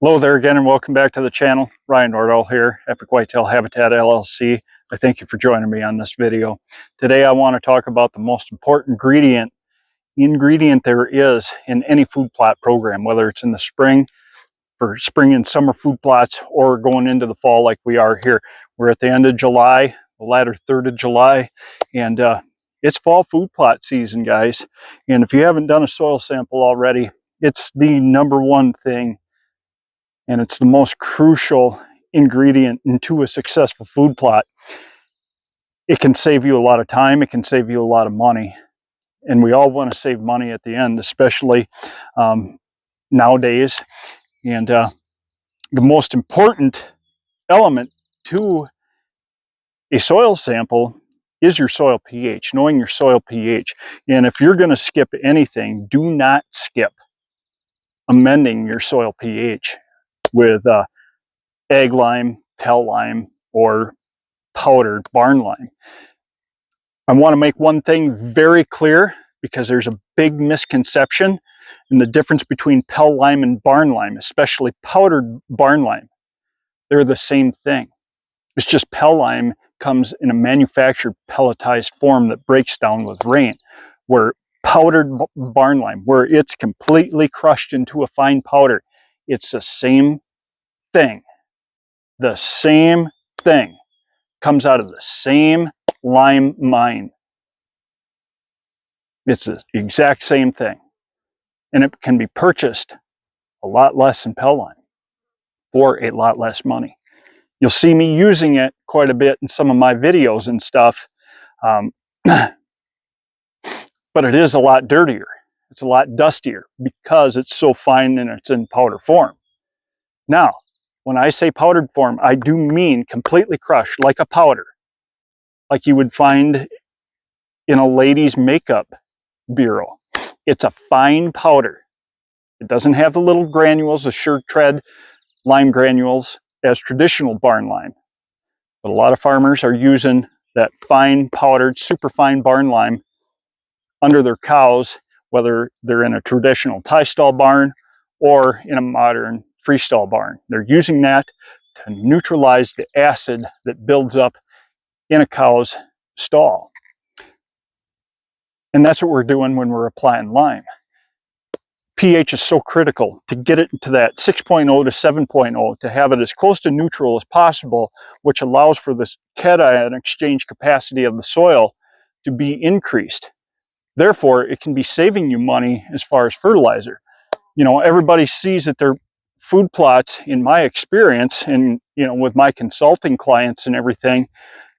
Hello there again, and welcome back to the channel. Ryan Nordahl here, Epic Whitetail Habitat LLC. I thank you for joining me on this video. Today I want to talk about the most important ingredient there is in any food plot program, whether it's in the spring, for spring and summer food plots, or going into the fall like we are here. We're at the end of July, the latter third of July, and it's fall food plot season, guys. And if you haven't done a soil sample already, it's the #1 thing, and it's the most crucial ingredient into a successful food plot. It can save you a lot of time, it can save you a lot of money, and we all want to save money at the end, especially nowadays. And the most important element to a soil sample is your soil pH, knowing your soil pH. And if you're going to skip anything, do not skip amending your soil pH with egg lime, pell lime, or powdered barn lime. I want to make one thing very clear, because there's a big misconception in the difference between pell lime and barn lime, especially powdered barn lime. They're the same thing. It's just pell lime comes in a manufactured pelletized form that breaks down with rain, where powdered barn lime, where it's completely crushed into a fine powder, it's the same thing. The same thing comes out of the same lime mine. It's the exact same thing, and it can be purchased a lot less than pell lime for a lot less money. You'll see me using it quite a bit in some of my videos and stuff, but it is a lot dirtier. It's a lot dustier because it's so fine and it's in powder form. Now, when I say powdered form, I do mean completely crushed, like a powder, like you would find in a lady's makeup bureau. It's a fine powder. It doesn't have the little granules, the sure tread lime granules, as traditional barn lime. But a lot of farmers are using that fine powdered, super fine barn lime under their cows, whether they're in a traditional tie stall barn or in a modern freestall barn. They're using that to neutralize the acid that builds up in a cow's stall. And that's what we're doing when we're applying lime. pH is so critical to get it into that 6.0 to 7.0, to have it as close to neutral as possible, which allows for this cation exchange capacity of the soil to be increased. Therefore, it can be saving you money as far as fertilizer. You know, everybody sees that their food plots, in my experience, and with my consulting clients and everything,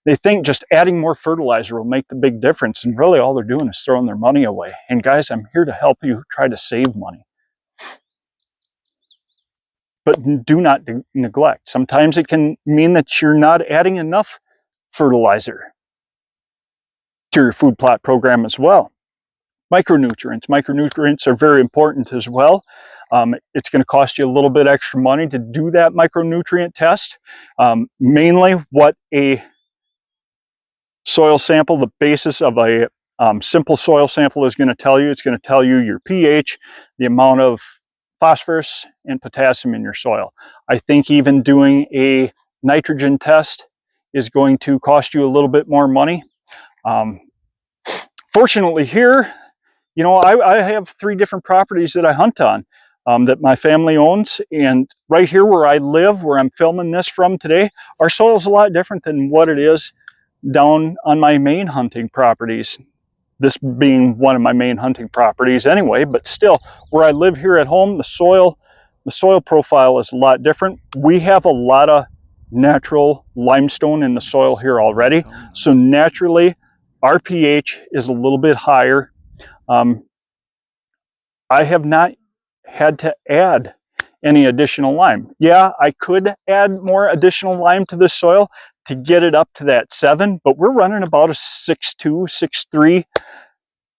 they think just adding more fertilizer will make the big difference, and really all they're doing is throwing their money away. And guys, I'm here to help you try to save money. But do not neglect. Sometimes it can mean that you're not adding enough fertilizer to your food plot program as well. Micronutrients. Micronutrients are very important as well. It's going to cost you a little bit extra money to do that micronutrient test. Mainly what a soil sample, the basis of a simple soil sample, is going to tell you. It's going to tell you your pH, the amount of phosphorus and potassium in your soil. I think even doing a nitrogen test is going to cost you a little bit more money. Fortunately here, I have 3 different properties that I hunt on that my family owns, and right here where I live, where I'm filming this from today, our soil is a lot different than what it is down on my main hunting properties, this being one of my main hunting properties anyway. But still, where I live here at home, the soil profile is a lot different. We have a lot of natural limestone in the soil here already, so naturally our pH is a little bit higher. I have not had to add any additional lime. Yeah, I could add more additional lime to this soil to get it up to that 7, but we're running about a 6.2, 6.3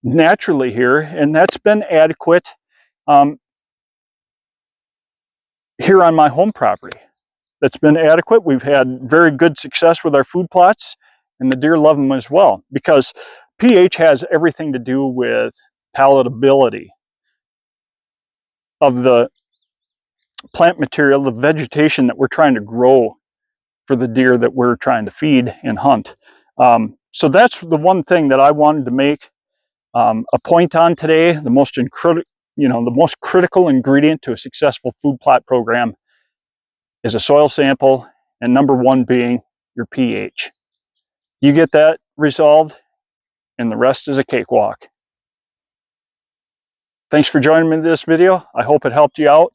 naturally here, and that's been adequate here on my home property. That's been adequate. We've had very good success with our food plots, and the deer love them as well, because pH has everything to do with palatability of the plant material, the vegetation that we're trying to grow for the deer that we're trying to feed and hunt. So that's the one thing that I wanted to make a point on today. The most critical ingredient to a successful food plot program is a soil sample, and number one being your pH. You get that resolved, and the rest is a cakewalk. Thanks for joining me in this video. I hope it helped you out.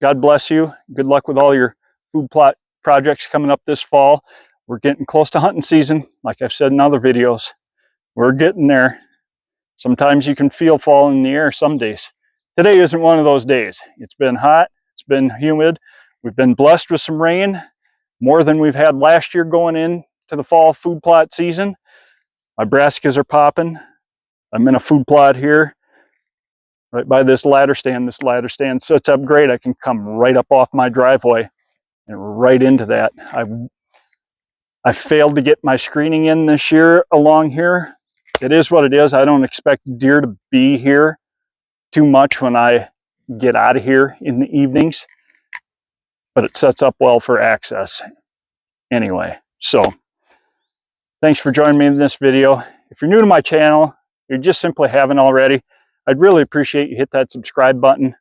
God bless you. Good luck with all your food plot projects coming up this fall. We're getting close to hunting season, like I've said in other videos. We're getting there. Sometimes you can feel fall in the air some days. Today isn't one of those days. It's been hot, it's been humid. We've been blessed with some rain, more than we've had last year going into the fall food plot season. My brassicas are popping. I'm in a food plot here, right by this ladder stand. This ladder stand sits up great. I can come right up off my driveway and right into that. I failed to get my screening in this year along here. It is what it is. I don't expect deer to be here too much when I get out of here in the evenings, but it sets up well for access anyway. So thanks for joining me in this video. If you're new to my channel, you just simply haven't already, I'd really appreciate you hit that subscribe button.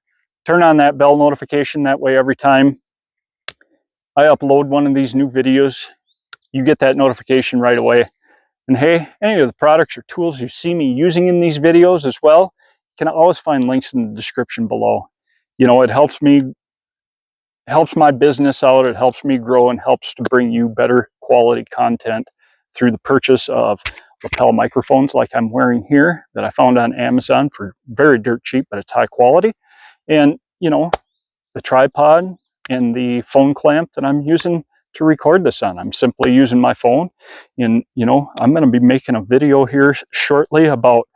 Turn on that bell notification. That way every time I upload one of these new videos, you get that notification right away. And hey, any of the products or tools you see me using in these videos as well, you can always find links in the description below. You know, it helps my business out, it helps me grow, and helps to bring you better quality content through the purchase of lapel microphones like I'm wearing here that I found on Amazon for very dirt cheap, but it's high quality. And, you know, the tripod and the phone clamp that I'm using to record this on. I'm simply using my phone, and you know, I'm going to be making a video here shortly about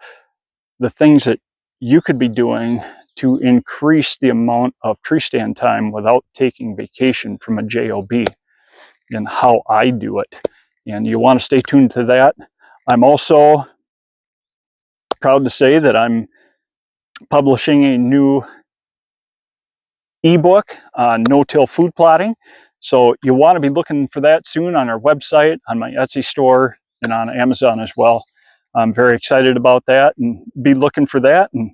the things that you could be doing to increase the amount of tree stand time without taking vacation from a job, and how I do it. And you want to stay tuned to that. I'm also proud to say that I'm publishing a new ebook on no-till food plotting. So you want to be looking for that soon on our website, on my Etsy store, and on Amazon as well. I'm very excited about that, and be looking for that. And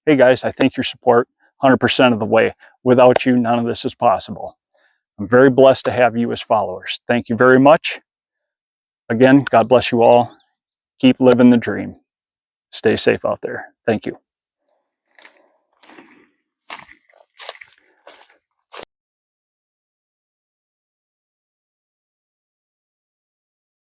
hey guys, I thank your support 100% of the way. Without you, none of this is possible. I'm very blessed to have you as followers. Thank you very much. Again, God bless you all. Keep living the dream. Stay safe out there. Thank you.